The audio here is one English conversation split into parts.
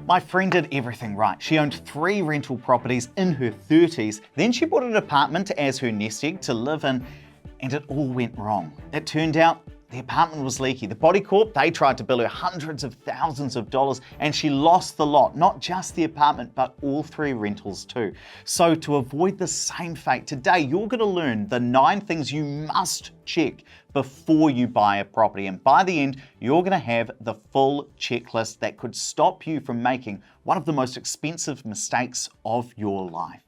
My friend did everything right. She owned 3 rental properties in her 30s. Then she bought an apartment as her nest egg to live in, and it all went wrong. It turned out the apartment was leaky. The Body Corp, they tried to bill her hundreds of thousands of dollars, and she lost the lot, not just the apartment, but all 3 rentals too. So to avoid the same fate, today you're gonna learn the 9 things you must check before you buy a property. And by the end, you're gonna have the full checklist that could stop you from making one of the most expensive mistakes of your life.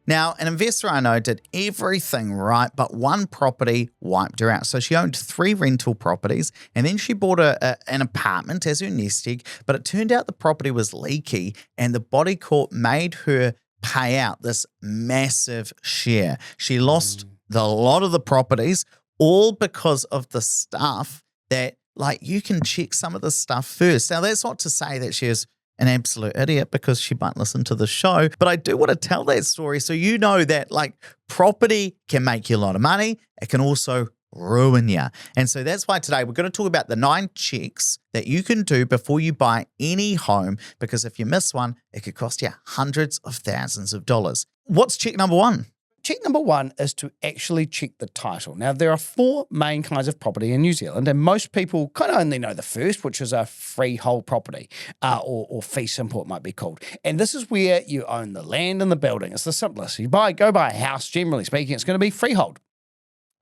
Now, an investor I know did everything right, but one property wiped her out. So she owned 3 rental properties, and then she bought an apartment as her nest egg, but it turned out the property was leaky, and the Body Corp made her pay out this massive share. She lost a lot of the properties, all because of the stuff that, like, you can check some of the stuff first. Now, that's not to say that she is an absolute idiot, because she might listen to the show, but I do want to tell that story so you know that, like, property can make you a lot of money. It can also ruin you. And so that's why today we're going to talk about the 9 checks that you can do before you buy any home, because if you miss one, it could cost you hundreds of thousands of dollars. What's check number 1? Check number 1 is to actually check the title. Now, there are 4 main kinds of property in New Zealand, and most people kind of only know the first, which is a freehold property, or fee simple it might be called. And this is where you own the land and the building. It's the simplest. You go buy a house, generally speaking, it's going to be freehold.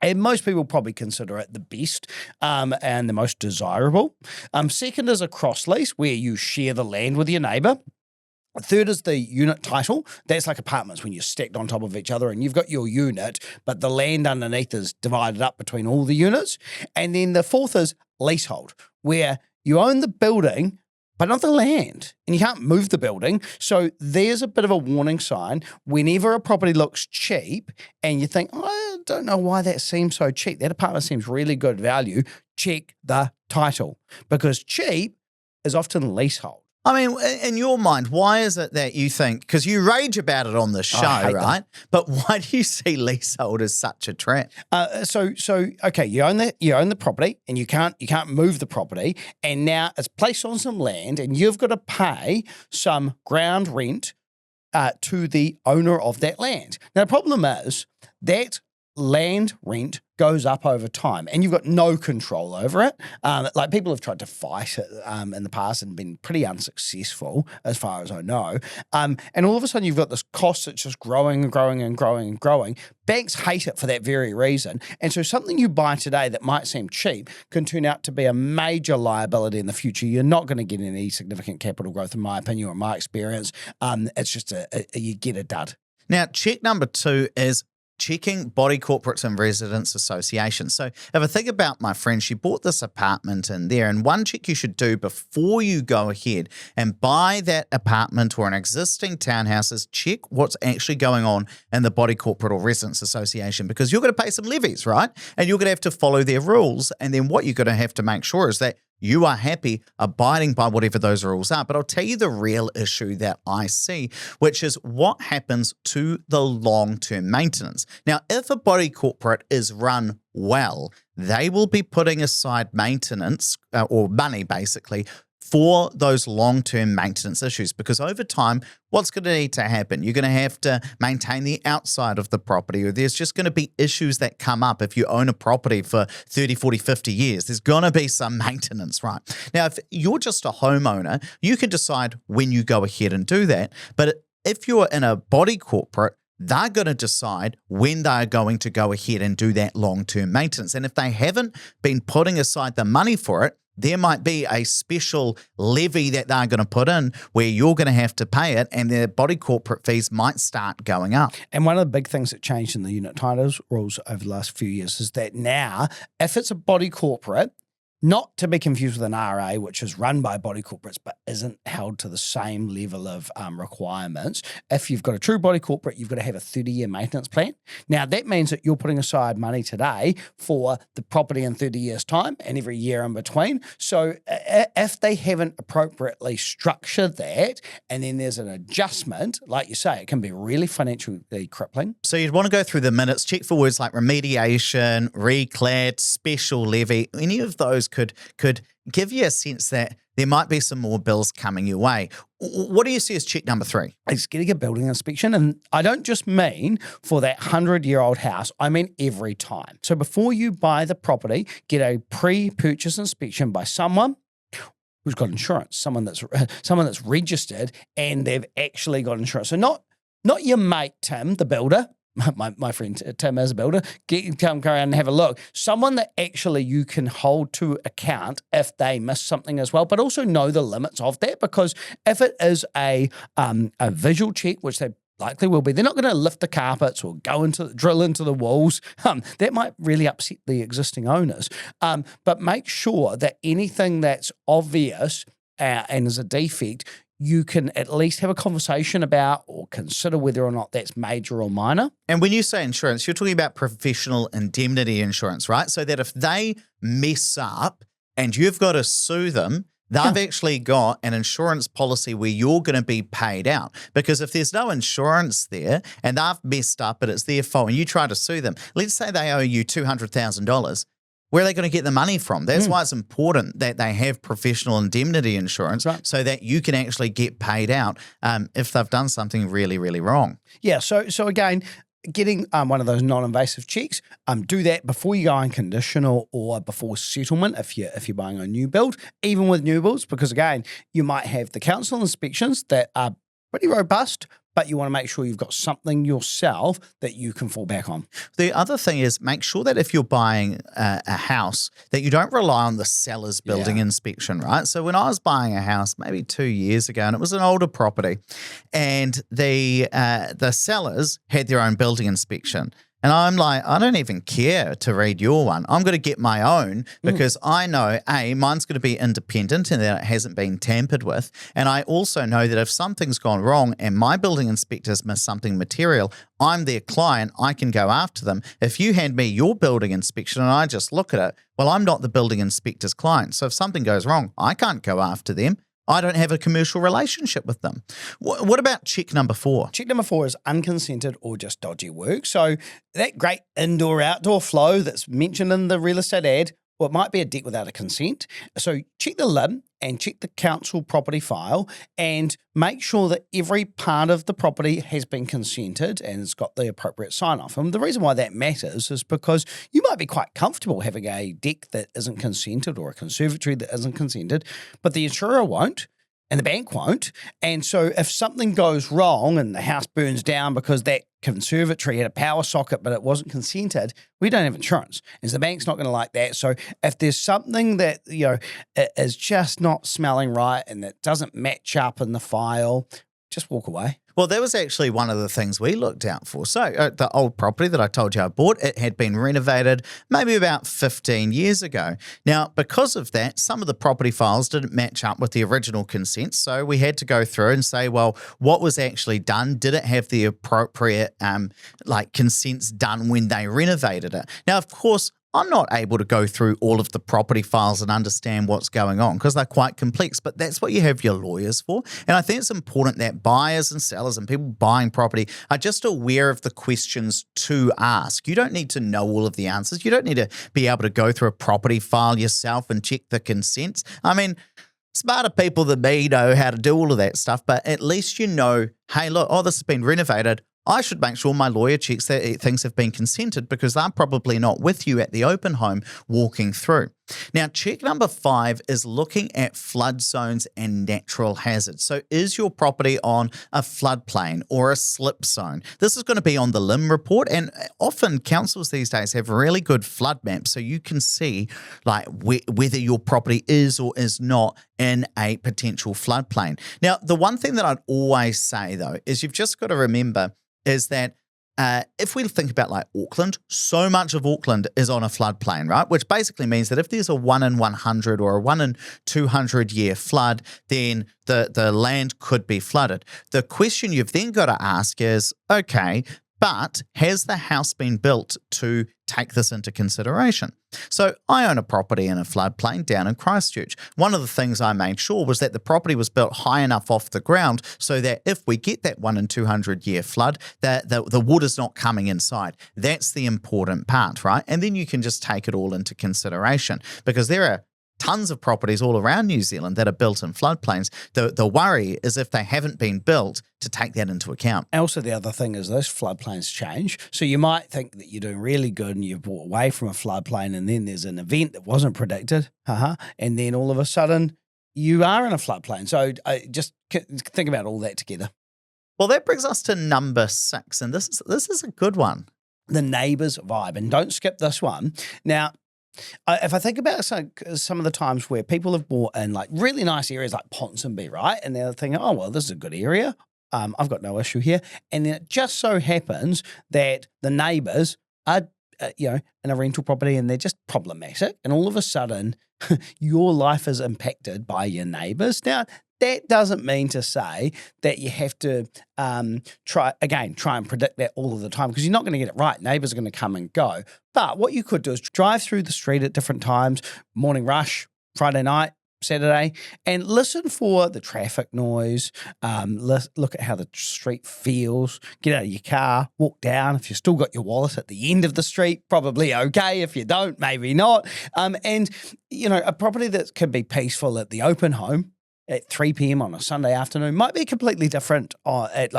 And most people probably consider it the best and the most desirable. Second is a cross lease, where you share the land with your neighbour. Third is the unit title. That's like apartments when you're stacked on top of each other and you've got your unit, but the land underneath is divided up between all the units. And then the fourth is leasehold, where you own the building, but not the land, and you can't move the building. So there's a bit of a warning sign whenever a property looks cheap and you think, oh, I don't know why that seems so cheap. That apartment seems really good value. Check the title, because cheap is often leasehold. I mean, in your mind, why is it that you think, because you rage about it on the show, right? But why do you see leasehold as such a trap? Okay, you own the property, and you can't move the property, and now it's placed on some land, and you've got to pay some ground rent to the owner of that land. Now, the problem is that land rent goes up over time, and you've got no control over it. Like, people have tried to fight it in the past and been pretty unsuccessful, as far as I know. And all of a sudden, you've got this cost that's just growing and growing and growing and growing. Banks hate it for that very reason. And so something you buy today that might seem cheap can turn out to be a major liability in the future. You're not going to get any significant capital growth, in my opinion, or in my experience. It's just you get a dud. Now, check number 2 is checking body corporates and residents associations. So if I think about my friend, she bought this apartment in there, and one check you should do before you go ahead and buy that apartment or an existing townhouse is check what's actually going on in the body corporate or residents association, because you're going to pay some levies, right? And you're going to have to follow their rules. And then what you're going to have to make sure is that you are happy abiding by whatever those rules are. But I'll tell you the real issue that I see, which is what happens to the long-term maintenance. Now, if a body corporate is run well, they will be putting aside maintenance or money, basically, for those long-term maintenance issues, because over time, what's going to need to happen? You're going to have to maintain the outside of the property, or there's just going to be issues that come up if you own a property for 30, 40, 50 years. There's going to be some maintenance, right? Now, if you're just a homeowner, you can decide when you go ahead and do that. But if you're in a body corporate, they're going to decide when they're going to go ahead and do that long-term maintenance. And if they haven't been putting aside the money for it, there might be a special levy that they're going to put in where you're going to have to pay it, and their body corporate fees might start going up. And one of the big things that changed in the unit titles rules over the last few years is that now, if it's a body corporate, not to be confused with an RA, which is run by body corporates but isn't held to the same level of requirements. If you've got a true body corporate, you've got to have a 30-year maintenance plan. Now, that means that you're putting aside money today for the property in 30 years' time and every year in between. So if they haven't appropriately structured that, and then there's an adjustment, like you say, it can be really financially crippling. So you'd want to go through the minutes, check for words like remediation, reclad, special levy. Any of those those could give you a sense that there might be some more bills coming your way. What do you see as check number 3? It's getting a building inspection. And I don't just mean for that 100-year-old house, I mean every time. So before you buy the property, get a pre-purchase inspection by someone who's got insurance, someone that's registered and they've actually got insurance. So not your mate Tim, the builder. My friend Tim is a builder. Come around and have a look. Someone that actually you can hold to account if they miss something as well, but also know the limits of that, because if it is a visual check, which they likely will be, they're not going to lift the carpets or drill into the walls. That might really upset the existing owners. But make sure that anything that's obvious and is a defect, you can at least have a conversation about or consider whether or not that's major or minor. And when you say insurance, you're talking about professional indemnity insurance, right? So that if they mess up and you've got to sue them, they've actually got an insurance policy where you're going to be paid out. Because if there's no insurance there and they've messed up but it's their fault and you try to sue them, let's say they owe you $200,000. Where are they going to get the money from? That's why it's important that they have professional indemnity insurance so that you can actually get paid out if they've done something really, really wrong. Yeah, so again, getting one of those non-invasive checks, do that before you go unconditional or before settlement if you're buying a new build, even with new builds, because again, you might have the council inspections that are pretty robust, but you want to make sure you've got something yourself that you can fall back on. The other thing is make sure that if you're buying a house, that you don't rely on the seller's building inspection, right? So when I was buying a house maybe 2 years ago, and it was an older property, and the sellers had their own building inspection. And I'm like, I don't even care to read your one. I'm going to get my own because I know, A, mine's going to be independent and that it hasn't been tampered with. And I also know that if something's gone wrong and my building inspector's missed something material, I'm their client, I can go after them. If you hand me your building inspection and I just look at it, well, I'm not the building inspector's client. So if something goes wrong, I can't go after them. I don't have a commercial relationship with them. What about check number 4? Check number 4 is unconsented or just dodgy work. So that great indoor-outdoor flow that's mentioned in the real estate ad, well, it might be a deck without a consent. So check the lid and check the council property file and make sure that every part of the property has been consented and it's got the appropriate sign-off. And the reason why that matters is because you might be quite comfortable having a deck that isn't consented or a conservatory that isn't consented, but the insurer won't. And the bank won't. And so if something goes wrong and the house burns down because that conservatory had a power socket but it wasn't consented, we don't have insurance. And so the bank's not going to like that. So if there's something that, is just not smelling right and that doesn't match up in the file, just walk away. Well, that was actually one of the things we looked out for. So the old property that I told you I bought, it had been renovated maybe about 15 years ago. Now, because of that, some of the property files didn't match up with the original consent. So we had to go through and say, well, what was actually done? Did it have the appropriate consents done when they renovated it? Now, of course, I'm not able to go through all of the property files and understand what's going on because they're quite complex, but that's what you have your lawyers for. And I think it's important that buyers and sellers and people buying property are just aware of the questions to ask. You don't need to know all of the answers. You don't need to be able to go through a property file yourself and check the consents. I mean, smarter people than me know how to do all of that stuff, but at least you know, hey, look, this has been renovated. I should make sure my lawyer checks that things have been consented because they're probably not with you at the open home walking through. Now, check number 5 is looking at flood zones and natural hazards. So is your property on a floodplain or a slip zone? This is going to be on the LIM report, and often councils these days have really good flood maps so you can see whether your property is or is not in a potential floodplain. Now, the one thing that I'd always say, though, is you've just got to remember is that if we think about Auckland, so much of Auckland is on a floodplain, right? Which basically means that if there's a 1 in 100 or a 1 in 200 year flood, then the land could be flooded. The question you've then got to ask is, okay, but has the house been built to take this into consideration? So I own a property in a floodplain down in Christchurch. One of the things I made sure was that the property was built high enough off the ground so that if we get that 1 in 200 year flood, that the water's not coming inside. That's the important part, right? And then you can just take it all into consideration because there are tons of properties all around New Zealand that are built in floodplains. The worry is if they haven't been built to take that into account. And also the other thing is those floodplains change. So you might think that you're doing really good and you've bought away from a floodplain, and then there's an event that wasn't predicted, and then all of a sudden you are in a floodplain. So just think about all that together. Well, that brings us to number 6, and this is a good one. The neighbours vibe. And don't skip this one. Now, if I think about some of the times where people have bought in like really nice areas like Ponsonby, right? And they're thinking, oh, well, this is a good area. I've got no issue here. And then it just so happens that the neighbours are, in a rental property and they're just problematic. And all of a sudden, your life is impacted by your neighbours. Now, that doesn't mean to say that you have to try and predict that all of the time, because you're not going to get it right. Neighbours are going to come and go. But what you could do is drive through the street at different times, morning rush, Friday night, Saturday, and listen for the traffic noise, look at how the street feels, get out of your car, walk down. If you've still got your wallet at the end of the street, probably okay. If you don't, maybe not. And, a property that can be peaceful at the open home at 3 p.m. on a Sunday afternoon might be completely different at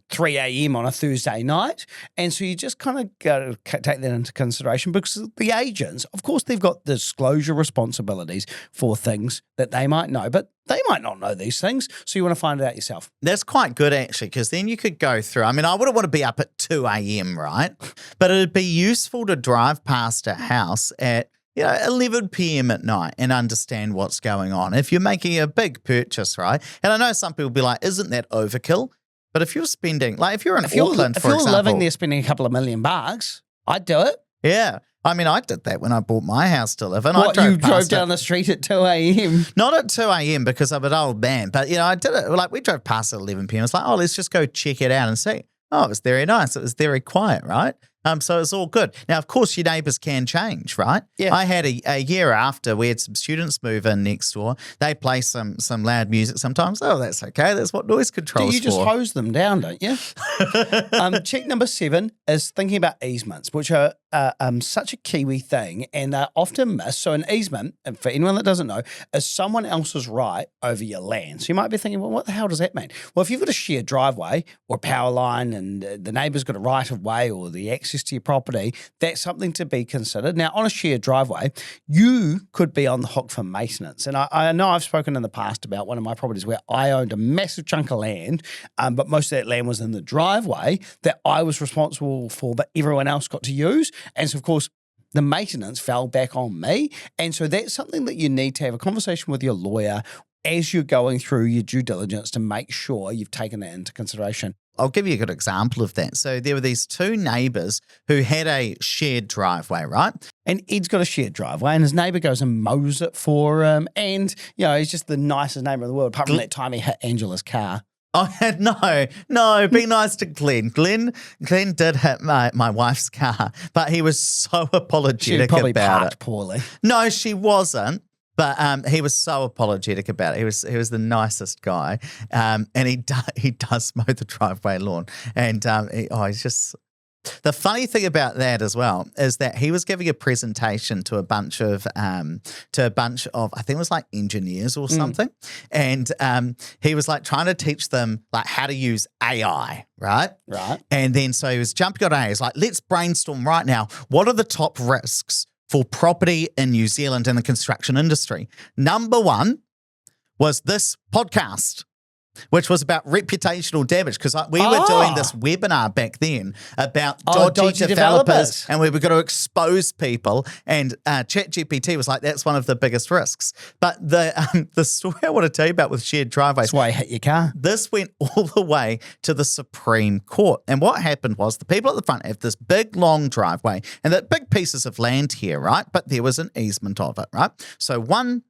3 a.m. on a Thursday night. And so you just kind of got to take that into consideration, because the agents, of course, they've got disclosure responsibilities for things that they might know, but they might not know these things. So you want to find it out yourself. That's quite good, actually, because then you could go through. I mean, I wouldn't want to be up at 2 a.m., right? But it'd be useful to drive past a house at 11 p.m. at night and understand what's going on. If you're making a big purchase, right? And I know some people will be like, isn't that overkill? But if you're spending, if you're in Auckland, for example. If you're living there spending a couple of $1 million, I'd do it. Yeah. I mean, I did that when I bought my house to live in. You drove down the street at 2 a.m.? Not at 2 a.m. because I'm an old man. But, I did it. We drove past at 11 p.m. It's like, let's just go check it out and see. Oh, it was very nice. It was very quiet, right? So it's all good. Now, of course, your neighbours can change, right? Yeah. I had a year after, we had some students move in next door. They play some loud music sometimes. Oh, that's okay. That's what noise control is for. You just hose them down, don't you? Check number 7 is thinking about easements, which are such a Kiwi thing, and they're often missed. So an easement, and for anyone that doesn't know, is someone else's right over your land. So you might be thinking, well, what the hell does that mean? Well, if you've got a shared driveway or power line and the neighbour's got a right of way or the access to your property, that's something to be considered. Now, on a shared driveway, you could be on the hook for maintenance. And I know I've spoken in the past about one of my properties where I owned a massive chunk of land, but most of that land was in the driveway that I was responsible for, but everyone else got to use. And so, of course, the maintenance fell back on me. And so that's something that you need to have a conversation with your lawyer as you're going through your due diligence to make sure you've taken that into consideration. I'll give you a good example of that. So there were these 2 neighbours who had a shared driveway, right? And Ed's got a shared driveway and his neighbour goes and mows it for him. And, he's just the nicest neighbour in the world, apart from that time he hit Angela's car. Oh, no, be nice to Glenn. Glenn did hit my wife's car, but he was so apologetic she probably about parked it. Poorly. No, she wasn't. But he was so apologetic about it. He was the nicest guy, and he does mow the driveway lawn. And he's just. The funny thing about that as well is that he was giving a presentation to a bunch of I think it was like engineers or something, and he was like trying to teach them like how to use AI, right? Right. And then so he was jumping on AI. He's like, let's brainstorm right now. What are the top risks for property in New Zealand in the construction industry? Number 1 was this podcast, which was about reputational damage, because we were doing this webinar back then about dodgy developers, and we were going to expose people, and ChatGPT was like, that's one of the biggest risks. But the story I want to tell you about with shared driveways, that's why you hit your car. This went all the way to the Supreme Court. And what happened was the people at the front have this big, long driveway and that big pieces of land here, right? But there was an easement of it, right? So one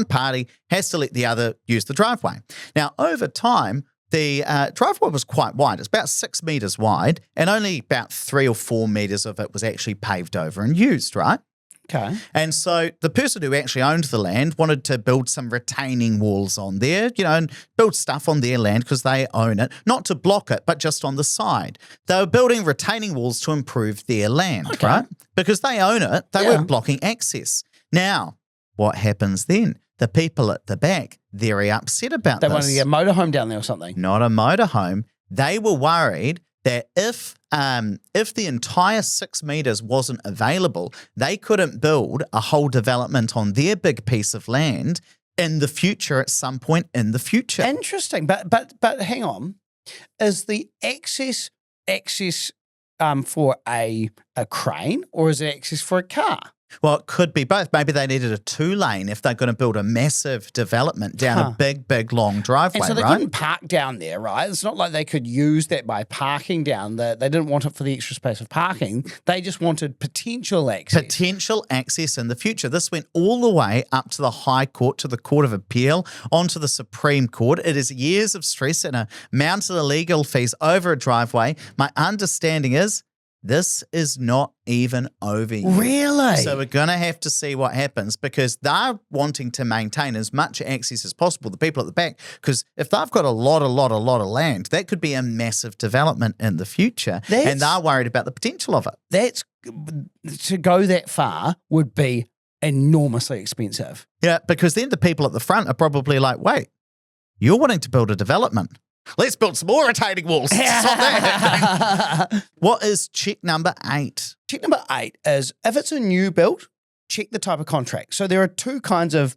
party has to let the other use the driveway. Now, over time, the driveway was quite wide. It's about 6 meters wide, and only about 3 or 4 meters of it was actually paved over and used, right? Okay. And so the person who actually owned the land wanted to build some retaining walls on there, and build stuff on their land because they own it, not to block it, but just on the side. They were building retaining walls to improve their land, right? Because they own it, they weren't blocking access. Now, what happens then? The people at the back, very upset about They this. wanted to get a motorhome down there or something. Not a motorhome. They were worried that if the entire 6 meters wasn't available, they couldn't build a whole development on their big piece of land in the future, at some point in the future. Interesting. But hang on. Is the access for a crane, or is it access for a car? Well, it could be both. Maybe they needed a 2-lane if they're going to build a massive development down a big, long driveway, And so they right? couldn't park down there, right? It's not like they could use that by parking down there. They didn't want it for the extra space of parking. They just wanted potential access. Potential access in the future. This went all the way up to the High Court, to the Court of Appeal, onto the Supreme Court. It is years of stress and a mountain of legal fees over a driveway. My understanding is this is not even over yet. Really? So we're going to have to see what happens, because they're wanting to maintain as much access as possible, the people at the back, because if they've got a lot of land, that could be a massive development in the future, and they're worried about the potential of it. To go that far would be enormously expensive. Yeah, because then the people at the front are probably like, wait, you're wanting to build a development. Let's build some more retaining walls. Stop that. What is check number 8? Check number 8 is, if it's a new build, check the type of contract. So there are two kinds of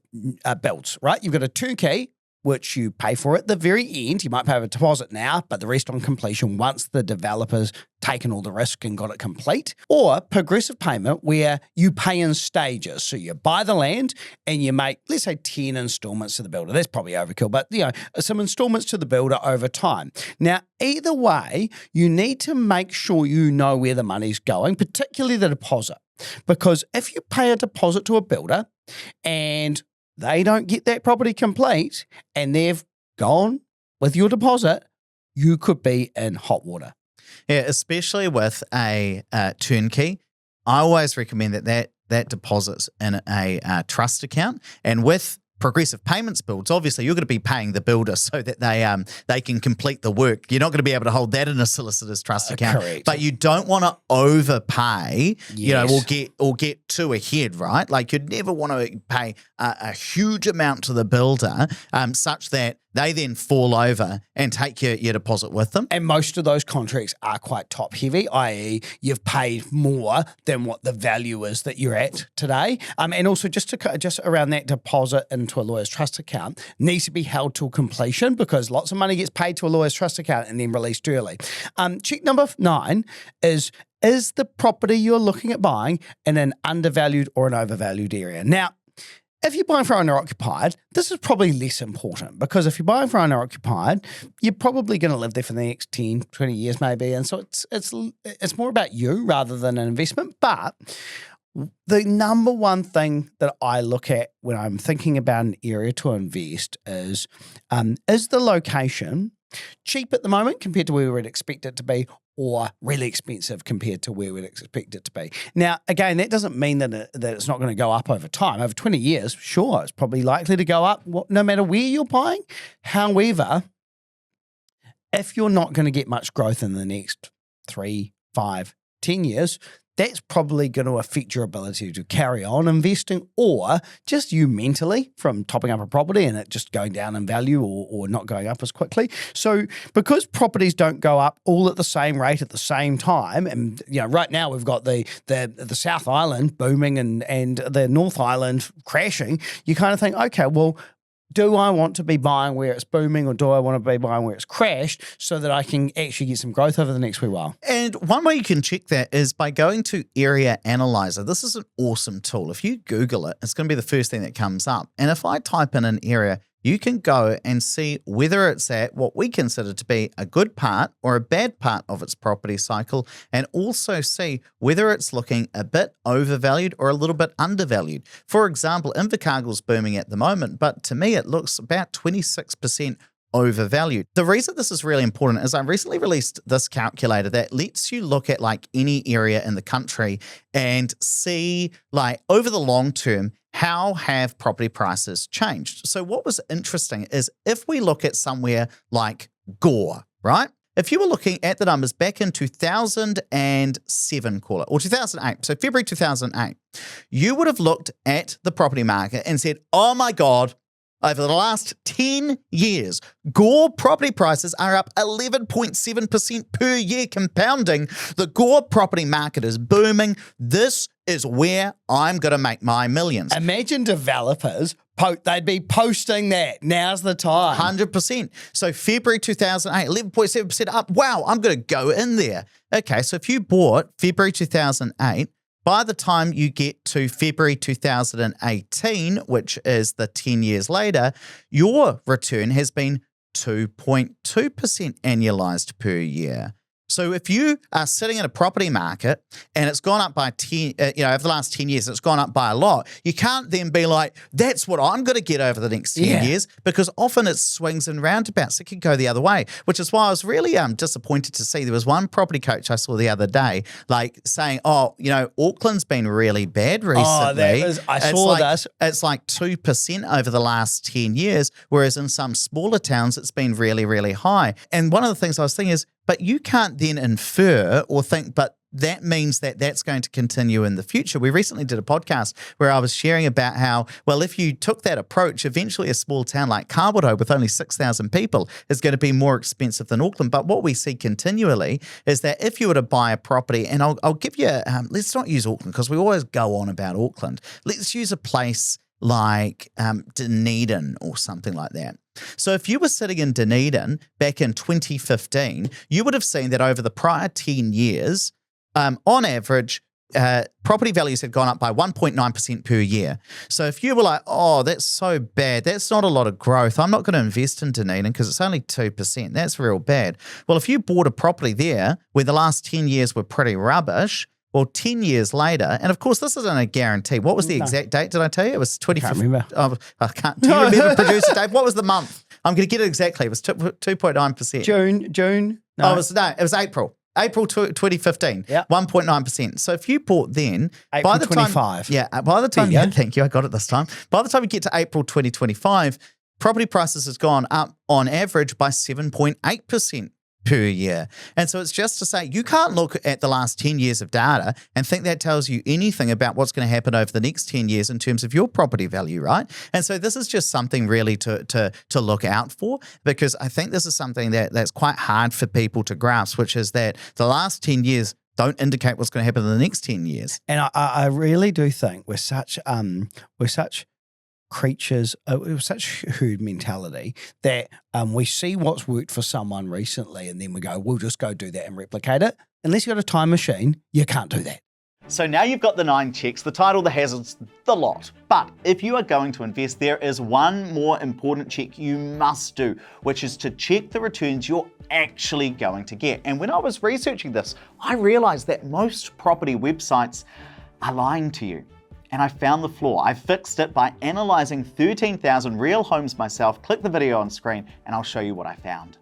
builds, right? You've got a turnkey, which you pay for at the very end. You might pay a deposit now, but the rest on completion once the developer's taken all the risk and got it complete. Or progressive payment, where you pay in stages. So you buy the land and you make, let's say, 10 installments to the builder. That's probably overkill, but some installments to the builder over time. Now, either way, you need to make sure you know where the money's going, particularly the deposit. Because if you pay a deposit to a builder and they don't get that property complete and they've gone with your deposit, you could be in hot water. Yeah, especially with a turnkey. I always recommend that deposit's in a trust account. And with progressive payments builds, obviously you're going to be paying the builder so that they can complete the work. You're not going to be able to hold that in a solicitor's trust account. Correct. But you don't want to overpay, Yes. or get too ahead, right? Like, you'd never want to pay a huge amount to the builder, such that they then fall over and take your deposit with them. And most of those contracts are quite top heavy, i.e. you've paid more than what the value is that you're at today. And also just around that deposit into a lawyer's trust account needs to be held till completion, because lots of money gets paid to a lawyer's trust account and then released early. Check number 9 is the property you're looking at buying in an undervalued or an overvalued area? Now, if you're buying for owner-occupied, this is probably less important, because if you're buying for owner-occupied, you're probably going to live there for the next 10, 20 years maybe, and so it's more about you rather than an investment. But the number one thing that I look at when I'm thinking about an area to invest is the location cheap at the moment compared to where we would expect it to be, or really expensive compared to where we'd expect it to be. Now, again, that doesn't mean that it's not going to go up over time. Over 20 years, sure, it's probably likely to go up no matter where you're buying. However, if you're not going to get much growth in the next 3, 5, 10 years, that's probably going to affect your ability to carry on investing, or just you mentally from topping up a property and it just going down in value or not going up as quickly. So because properties don't go up all at the same rate at the same time, and right now we've got the South Island booming and the North Island crashing, you kind of think, okay, well, do I want to be buying where it's booming, or do I want to be buying where it's crashed, so that I can actually get some growth over the next wee while? And one way you can check that is by going to Area Analyzer. This is an awesome tool. If you Google it, it's going to be the first thing that comes up. And if I type in an area, you can go and see whether it's at what we consider to be a good part or a bad part of its property cycle, and also see whether it's looking a bit overvalued or a little bit undervalued. For example, Invercargill's booming at the moment, but to me it looks about 26% overvalued. The reason this is really important is I recently released this calculator that lets you look at like any area in the country and see, like, over the long term, how have property prices changed? So what was interesting is if we look at somewhere like Gore, right? if you were looking at the numbers back in 2007, call it, or 2008, so February 2008, you would have looked at the property market and said, oh my God, over the last 10 years, Gore property prices are up 11.7% per year compounding. The Gore property market is booming. This is where I'm going to make my millions. Imagine developers, they'd be posting that. Now's the time. 100%. So February 2008, 11.7% up. Wow, I'm going to go in there. Okay, so if you bought February 2008, by the time you get to February 2018, which is the 10 years later, your return has been 2.2% annualized per year. So if you are sitting in a property market and it's gone up by 10, over the last 10 years, it's gone up by a lot, you can't then be like, that's what I'm going to get over the next 10 years, because often it swings and roundabouts. It can go the other way, which is why I was really disappointed to see there was one property coach I saw the other day, like saying, Auckland's been really bad recently. I saw that. It's like 2% over the last 10 years, whereas in some smaller towns, it's been really, really high. And one of the things I was thinking is, but you can't then infer or think, but that means that that's going to continue in the future. We recently did a podcast where I was sharing about how, well, if you took that approach, eventually a small town like Kawerau with only 6,000 people is going to be more expensive than Auckland. But what we see continually is that if you were to buy a property, and I'll give you, let's not use Auckland because we always go on about Auckland. Let's use a place like Dunedin or something like that. So if you were sitting in Dunedin back in 2015, you would have seen that over the prior 10 years, on average, property values had gone up by 1.9% per year. So if you were like, oh, that's so bad, that's not a lot of growth, I'm not going to invest in Dunedin because it's only 2%, that's real bad. Well, if you bought a property there where the last 10 years were pretty rubbish, well, 10 years later, and of course, this isn't a guarantee. What was the exact date? Did I tell you? It was 2015. I can't remember. I can't. Do you remember, producer Dave? What was the month? I'm going to get it exactly. It was 2.9%. June. No. It was April. April 2015. Yeah. 1.9%. So if you bought then, April by the 25. time, by the time, thank you, I got it this time. By the time you get to April 2025, property prices has gone up on average by 7.8%. per year. And so it's just to say you can't look at the last 10 years of data and think that tells you anything about what's going to happen over the next 10 years in terms of your property value, right? And so this is just something really to look out for, because I think this is something that's quite hard for people to grasp, which is that the last 10 years don't indicate what's going to happen in the next 10 years. And I really do think we're such creatures, such herd mentality that we see what's worked for someone recently and then we go, we'll just go do that and replicate it. Unless you've got a time machine, you can't do that. So now you've got the 9 checks, the title, the hazards, the lot. But if you are going to invest, there is one more important check you must do, which is to check the returns you're actually going to get. And when I was researching this, I realized that most property websites are lying to you. And I found the flaw. I fixed it by analyzing 13,000 real homes myself. Click the video on screen and I'll show you what I found.